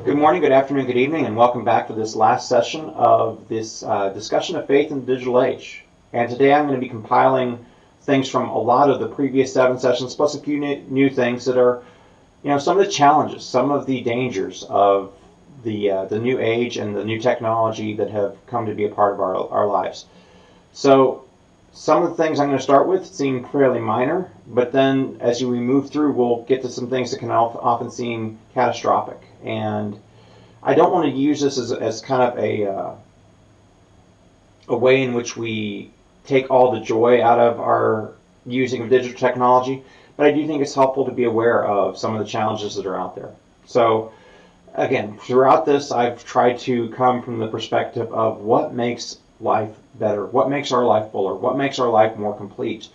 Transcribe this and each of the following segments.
Good morning, good afternoon, good evening, and welcome back to this last session of this discussion of faith in the digital age. And today I'm going to be compiling things from a lot of the previous 7 sessions, plus a few new things that are, some of the challenges, some of the dangers of the new age and the new technology that have come to be a part of our lives. So some of the things I'm going to start with seem fairly minor, but then as we move through, we'll get to some things that can often seem catastrophic. And I don't want to use this as kind of a way in which we take all the joy out of our using of digital technology, but I do think it's helpful to be aware of some of the challenges that are out there. So again, throughout this, I've tried to come from the perspective of what makes life better, what makes our life fuller, what makes our life more complete,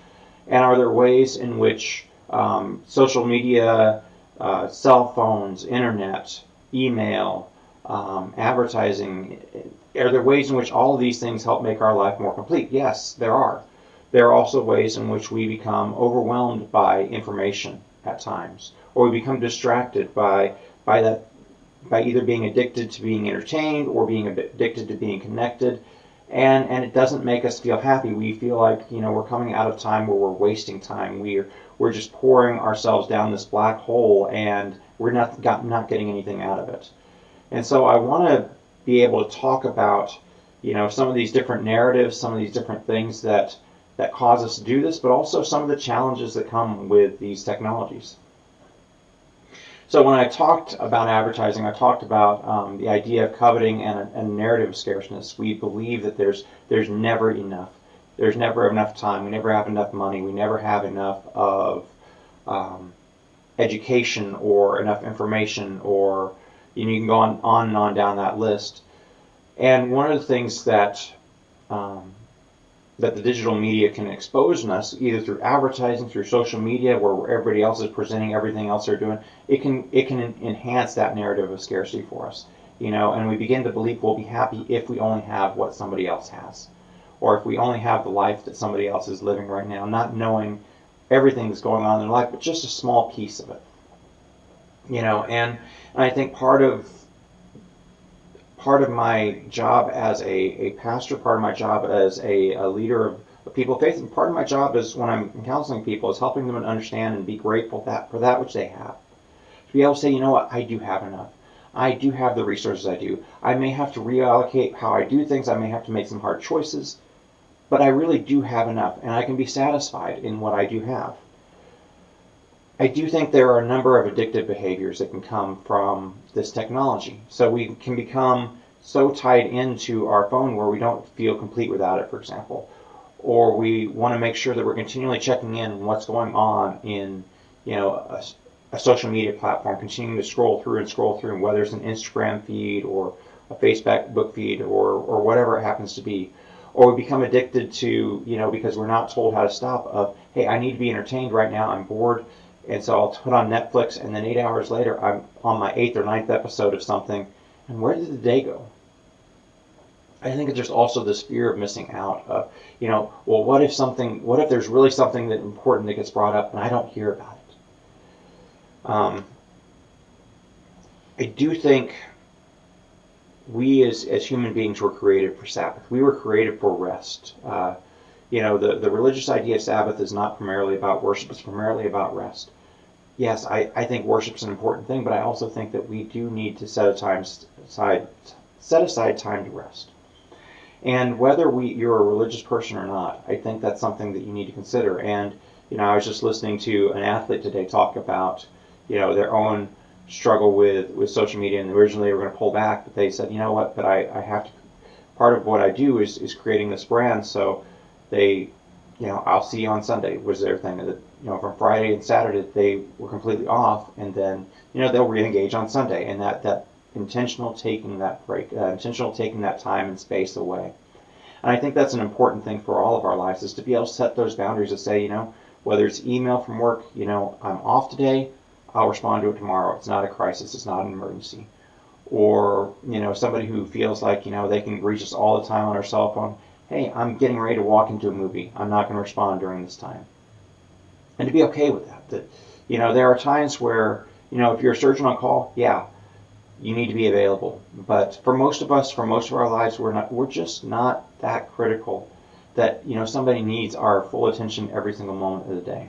and are there ways in which social media, cell phones, internet, email, advertising, are there ways in which all of these things help make our life more complete? Yes, there are. There are also ways in which we become overwhelmed by information at times, or we become distracted by either being addicted to being entertained or being addicted to being connected, and it doesn't make us feel happy. We feel like we're coming out of time where we're wasting time. We're just pouring ourselves down this black hole, and we're not getting anything out of it. And so I want to be able to talk about some of these different narratives, some of these different things that cause us to do this, but also some of the challenges that come with these technologies. So when I talked about advertising, I talked about the idea of coveting and narrative scarceness. We believe that there's never enough. There's never enough time. We never have enough money. We never have enough of education or enough information, or you can go on and on down that list. And one of the things that that the digital media can expose in us, either through advertising, through social media, where everybody else is presenting everything else they're doing, it can enhance that narrative of scarcity for us, and we begin to believe we'll be happy if we only have what somebody else has, or if we only have the life that somebody else is living right now, not knowing everything that's going on in their life, but just a small piece of it, and I think part of my job as a pastor, part of my job as a leader of people of faith, and part of my job is when I'm counseling people is helping them understand and be grateful for that which they have. To be able to say, you know what, I do have enough. I do have the resources I do. I may have to reallocate how I do things. I may have to make some hard choices, but I really do have enough, and I can be satisfied in what I do have. I do think there are a number of addictive behaviors that can come from this technology. So we can become so tied into our phone where we don't feel complete without it, for example. Or we want to make sure that we're continually checking in on what's going on in a social media platform, continuing to scroll through, whether it's an Instagram feed or a Facebook feed or whatever it happens to be. Or we become addicted to, because we're not told how to stop, of, hey, I need to be entertained right now, I'm bored. And so I'll put on Netflix, and then 8 hours later, I'm on my 8th or 9th episode of something. And where did the day go? I think there's also this fear of missing out of, well, what if there's really something that important that gets brought up and I don't hear about it? I do think we as human beings were created for Sabbath. We were created for rest. The religious idea of Sabbath is not primarily about worship, it's primarily about rest. Yes, I think worship's an important thing, but I also think that we do need to set aside time to rest. And whether you're a religious person or not, I think that's something that you need to consider. And I was just listening to an athlete today talk about their own struggle with social media, and originally they were going to pull back, but they said, but I have to. Part of what I do is creating this brand, so they, I'll see you on Sunday was their thing. That from Friday and Saturday they were completely off, and then they'll re-engage on Sunday, and that intentional taking that break, intentional taking that time and space away. And I think that's an important thing for all of our lives, is to be able to set those boundaries to say, whether it's email from work, I'm off today, I'll respond to it tomorrow. It's not a crisis, it's not an emergency. Or somebody who feels like they can reach us all the time on our cell phone. Hey, I'm getting ready to walk into a movie. I'm not going to respond during this time. And to be okay with that. That there are times where if you're a surgeon on call, yeah, you need to be available. But for most of us, for most of our lives, we're just not that critical that, somebody needs our full attention every single moment of the day.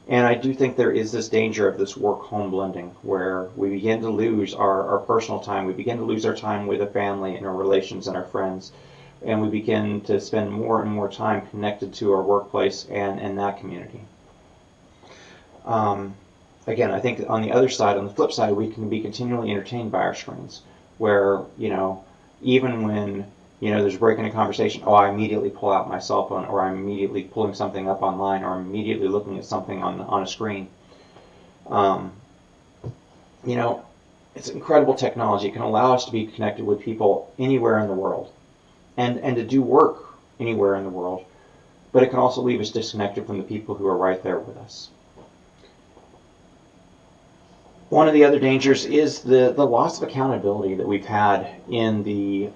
And I do think there is this danger of this work-home blending where we begin to lose our personal time. We begin to lose our time with our family and our relations and our friends. And we begin to spend more and more time connected to our workplace and that community. Again, I think on the other side, on the flip side, we can be continually entertained by our screens where, even when there's a break in a conversation, I immediately pull out my cell phone, or I'm immediately pulling something up online, or I'm immediately looking at something on a screen. It's incredible technology. It can allow us to be connected with people anywhere in the world and to do work anywhere in the world, but it can also leave us disconnected from the people who are right there with us. One of the other dangers is the loss of accountability that we've had in the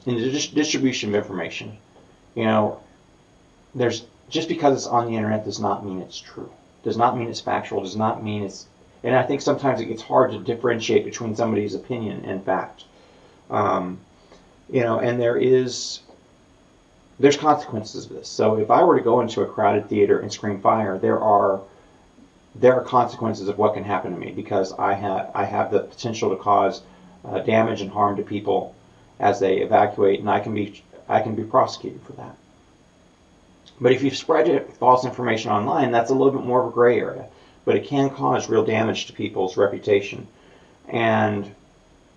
distribution of information. There's just because it's on the internet does not mean it's true. Does not mean it's factual. Does not mean it's. And I think sometimes it gets hard to differentiate between somebody's opinion and fact. And there's consequences of this. So if I were to go into a crowded theater and scream fire, there are consequences of what can happen to me because I have the potential to cause damage and harm to people as they evacuate, and I can be prosecuted for that. But if you spread false information online, that's a little bit more of a gray area, but it can cause real damage to people's reputation. And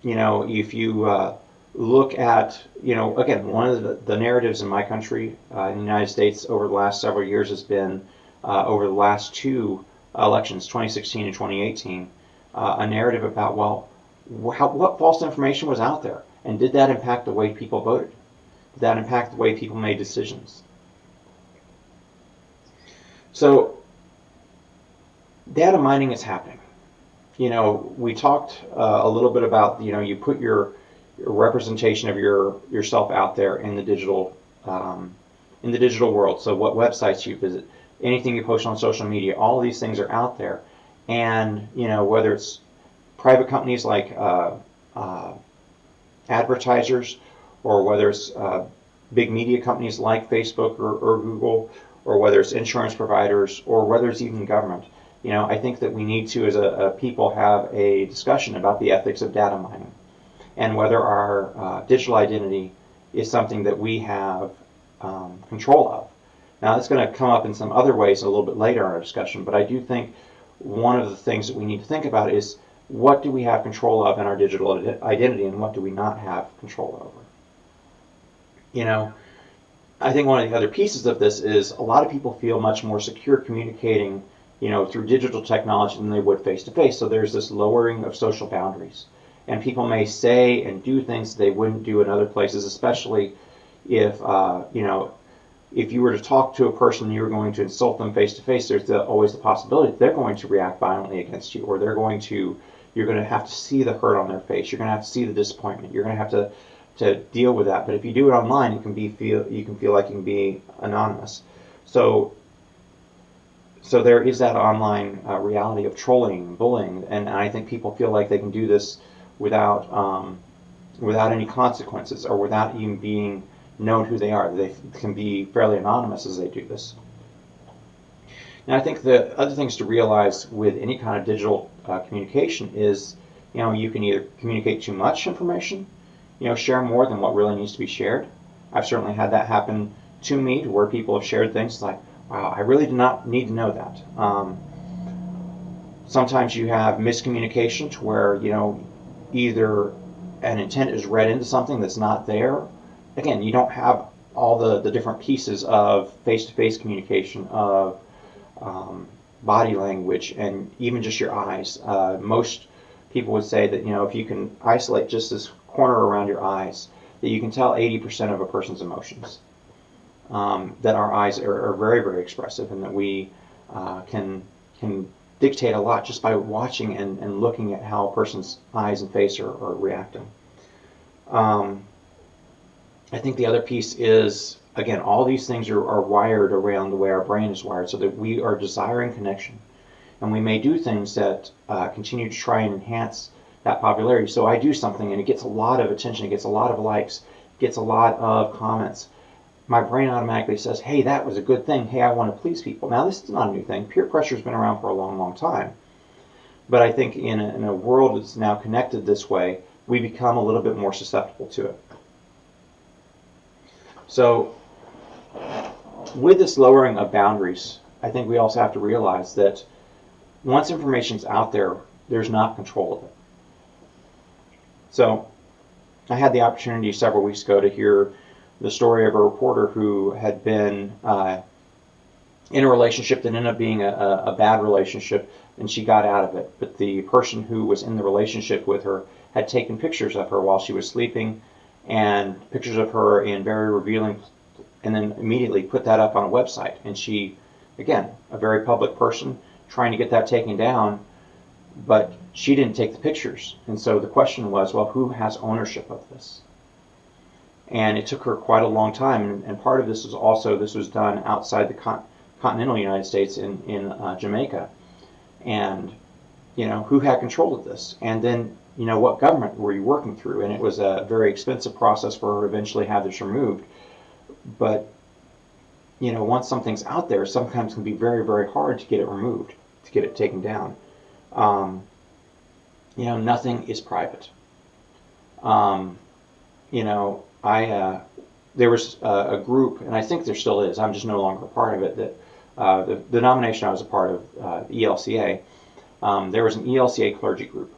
if you look at again, one of the narratives in my country, in the United States, over the last several years has been over the last two elections, 2016 and 2018, a narrative about what false information was out there. And did that impact the way people voted? Did that impact the way people made decisions? So, data mining is happening. We talked a little bit about, you put your representation of yourself out there in the digital world. So what websites you visit, anything you post on social media, all of these things are out there. And, whether it's private companies like advertisers, or whether it's big media companies like Facebook or Google, or whether it's insurance providers, or whether it's even government. I think that we need to, as a people, have a discussion about the ethics of data mining and whether our digital identity is something that we have control of. Now, that's going to come up in some other ways a little bit later in our discussion, but I do think one of the things that we need to think about is what do we have control of in our digital identity and what do we not have control over? I think one of the other pieces of this is a lot of people feel much more secure communicating, through digital technology than they would face-to-face. So there's this lowering of social boundaries. And people may say and do things they wouldn't do in other places, especially if, if you were to talk to a person and you were going to insult them face-to-face, there's always the possibility that they're going to react violently against you, or you're going to have to see the hurt on their face. You're going to have to see the disappointment. You're going to have to deal with that. But if you do it online, you can feel like you can be anonymous. So there is that online reality of trolling, bullying, and I think people feel like they can do this without any consequences, or without even being known who they are. They can be fairly anonymous as they do this. And I think the other things to realize with any kind of digital communication is, you can either communicate too much information, share more than what really needs to be shared. I've certainly had that happen to me, to where people have shared things like, wow, I really did not need to know that. Sometimes you have miscommunication to where, either an intent is read into something that's not there. Again, you don't have all the different pieces of face-to-face communication, of body language, and even just your eyes. Most people would say that, if you can isolate just this corner around your eyes, that you can tell 80% of a person's emotions. That our eyes are very, very expressive, and that we can dictate a lot just by watching and looking at how a person's eyes and face are reacting. I think the other piece is, again, all these things are wired around the way our brain is wired, so that we are desiring connection. and we may do things that continue to try and enhance that popularity. So I do something and it gets a lot of attention, it gets a lot of likes, it gets a lot of comments. My brain automatically says, hey, that was a good thing. Hey, I want to please people. Now, this is not a new thing. Peer pressure has been around for a long, long time. But I think in a world that's now connected this way, we become a little bit more susceptible to it. So with this lowering of boundaries, I think we also have to realize that once information's out there, there's not control of it. So I had the opportunity several weeks ago to hear the story of a reporter who had been in a relationship that ended up being a bad relationship, and she got out of it. But the person who was in the relationship with her had taken pictures of her while she was sleeping, and pictures of her in very revealing, and then immediately put that up on a website. And she, again, a very public person, trying to get that taken down, but she didn't take the pictures. And so the question was, well, who has ownership of this? And it took her quite a long time, and part of this was also, this was done outside the continental United States in Jamaica. And, who had control of this? And then, what government were you working through? And it was a very expensive process for her to eventually have this removed. But, once something's out there, sometimes it can be very, very hard to get it removed, to get it taken down. Nothing is private. There was a group, and I think there still is, I'm just no longer a part of it, that the denomination I was a part of, ELCA, there was an ELCA clergy group.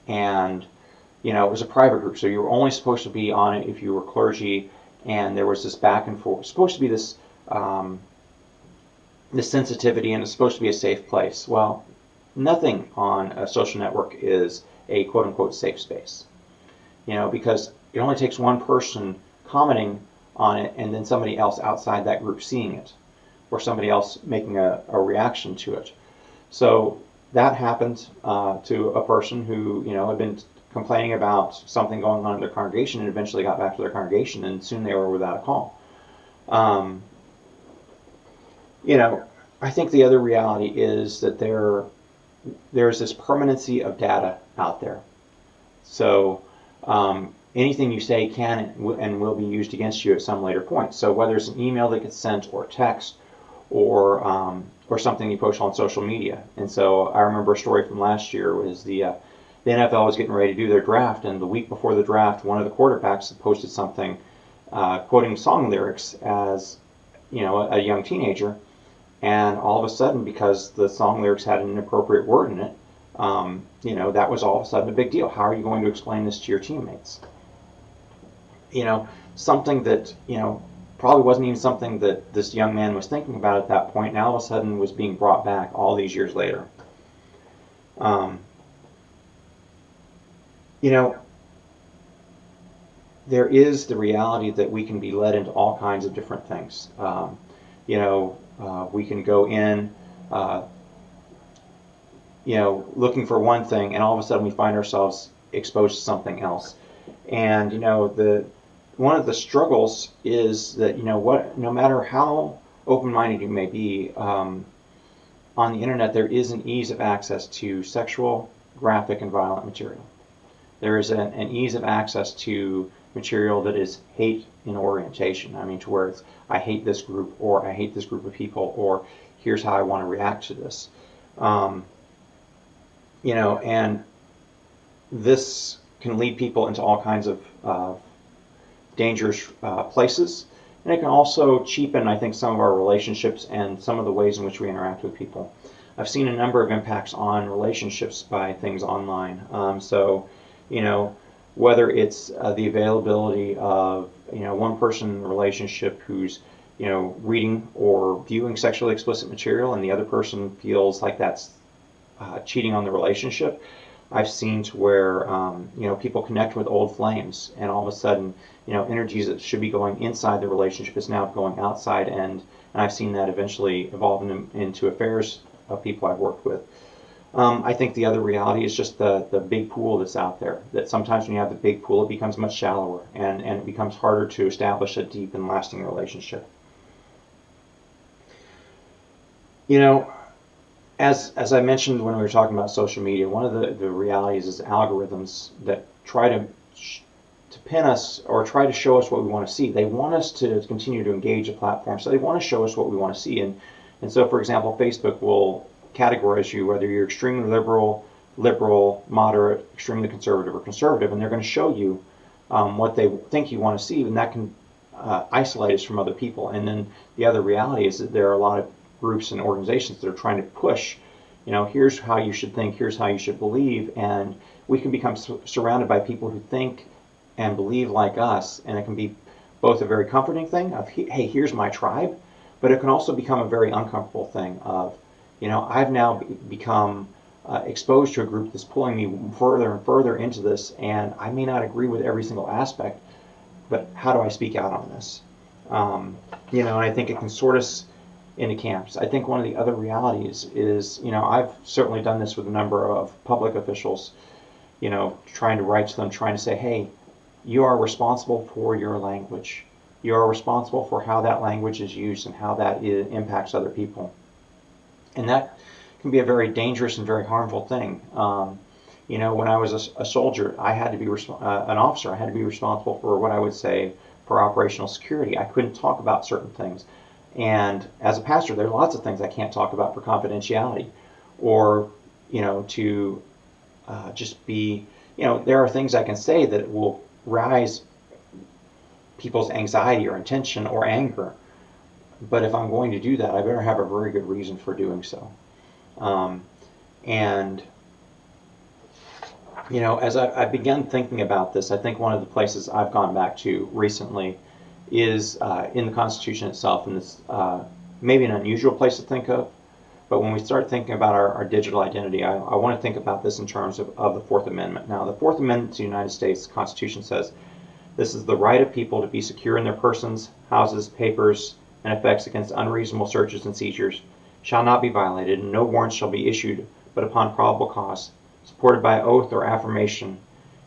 And, it was a private group, so you were only supposed to be on it if you were clergy, and there was this back and forth. It was supposed to be this sensitivity, and it's supposed to be a safe place. Well, nothing on a social network is a quote-unquote safe space. Because it only takes one person commenting on it and then somebody else outside that group seeing it, or somebody else making a reaction to it. So that happened to a person who, had been complaining about something going on in their congregation, and eventually got back to their congregation, and soon they were without a call. I think the other reality is that there's this permanency of data out there. So anything you say can and will be used against you at some later point. So whether it's an email that gets sent, or text, or something you post on social media. And so I remember a story from last year was the NFL was getting ready to do their draft, and the week before the draft, one of the quarterbacks had posted something quoting song lyrics as a young teenager, and all of a sudden, because the song lyrics had an inappropriate word in it, that was all of a sudden a big deal. How are you going to explain this to your teammates? Something that, probably wasn't even something that this young man was thinking about at that point, now all of a sudden was being brought back all these years later. There is the reality that we can be led into all kinds of different things. We can go in, looking for one thing, and all of a sudden we find ourselves exposed to something else. And one of the struggles is that no matter how open-minded you may be, on the internet there is an ease of access to sexual, graphic, and violent material. There is an ease of access to material that is hate in orientation. I mean, to where it's, I hate this group, or I hate this group of people, or here's how I want to react to this. And this can lead people into all kinds of dangerous places. And it can also cheapen, I think, some of our relationships and some of the ways in which we interact with people. I've seen a number of impacts on relationships by things online. Whether it's the availability of, one person relationship who's, reading or viewing sexually explicit material, and the other person feels like that's cheating on the relationship. I've seen to where, people connect with old flames, and all of a sudden, energies that should be going inside the relationship is now going outside, and I've seen that eventually evolve into affairs of people I've worked with. I think the other reality is just the big pool that's out there, that sometimes when you have the big pool, it becomes much shallower, and it becomes harder to establish a deep and lasting relationship. as I mentioned when we were talking about social media, one of the realities is algorithms that try to pin us or try to show us what we want to see. They want us to continue to engage a platform, so they want to show us what we want to see. And so, for example, Facebook will categorize you whether you're extremely liberal, moderate, extremely conservative, or conservative, and they're going to show you what they think you want to see, and that can isolate us from other people. And then the other reality is that there are a lot of groups and organizations that are trying to push, here's how you should think, here's how you should believe, and we can become surrounded by people who think and believe like us, and it can be both a very comforting thing of, hey, here's my tribe, but it can also become a very uncomfortable thing of, I've now become exposed to a group that's pulling me further and further into this, and I may not agree with every single aspect, but how do I speak out on this? And I think it can sort us into camps. I think one of the other realities is, I've certainly done this with a number of public officials, trying to write to them, trying to say, hey, you are responsible for your language. You are responsible for how that language is used and how that impacts other people. And that can be a very dangerous and very harmful thing. When I was a soldier, I had to be an officer. I had to be responsible for what I would say for operational security. I couldn't talk about certain things. And as a pastor, there are lots of things I can't talk about for confidentiality, or to just be, there are things I can say that will rise people's anxiety or intention or anger. But if I'm going to do that, I better have a very good reason for doing so. And as I began thinking about this, I think one of the places I've gone back to recently is in the Constitution itself, and it's maybe an unusual place to think of, but when we start thinking about our digital identity, I want to think about this in terms of the Fourth Amendment. Now, the Fourth Amendment to the United States Constitution says, this is the right of people to be secure in their persons, houses, papers, and effects against unreasonable searches and seizures shall not be violated, and no warrants shall be issued but upon probable cause, supported by oath or affirmation,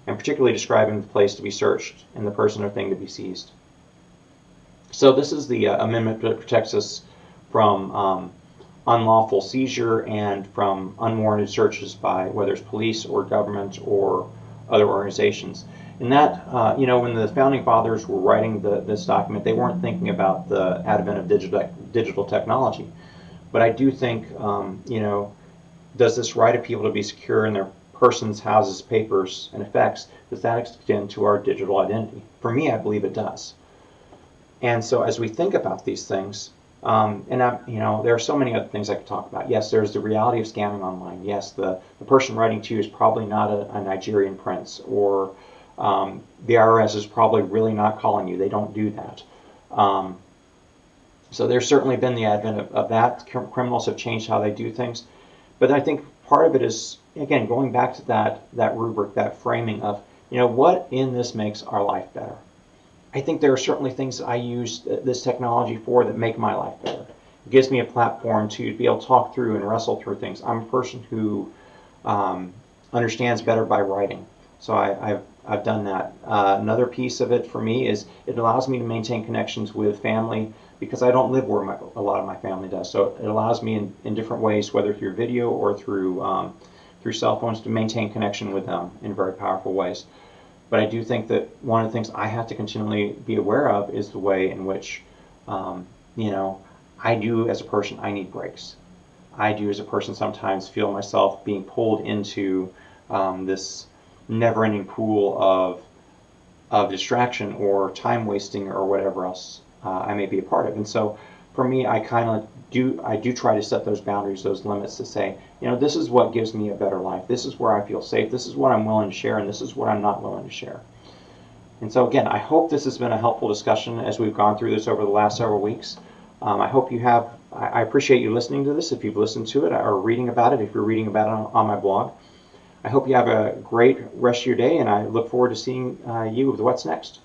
and particularly describing the place to be searched and the person or thing to be seized. So this is the amendment that protects us from unlawful seizure and from unwarranted searches by whether it's police or government or other organizations. And that, when the Founding Fathers were writing this document, they weren't thinking about the advent of digital technology. But I do think, does this right of people to be secure in their persons, houses, papers, and effects, does that extend to our digital identity? For me, I believe it does. And so as we think about these things, there are so many other things I could talk about. Yes, there's the reality of scamming online. Yes, the person writing to you is probably not a Nigerian prince, or the IRS is probably really not calling you. They don't do that. So there's certainly been the advent of that. Criminals have changed how they do things. But I think part of it is, again, going back to that rubric, that framing of, what in this makes our life better? I think there are certainly things that I use this technology for that make my life better. It gives me a platform to be able to talk through and wrestle through things. I'm a person who understands better by writing. So I've done that. Another piece of it for me is it allows me to maintain connections with family, because I don't live where a lot of my family does. So it allows me in different ways, whether through video or through cell phones, to maintain connection with them in very powerful ways. But I do think that one of the things I have to continually be aware of is the way in which, I do as a person, I need breaks. I do as a person sometimes feel myself being pulled into this never-ending pool of distraction or time wasting or whatever else I may be a part of. And so for me, I do try to set those boundaries, those limits, to say, this is what gives me a better life. This is where I feel safe. This is what I'm willing to share, and this is what I'm not willing to share. And so again, I hope this has been a helpful discussion as we've gone through this over the last several weeks. I hope you have. I appreciate you listening to this if you've listened to it, or reading about it if you're reading about it on my blog. I hope you have a great rest of your day, and I look forward to seeing you with What's Next.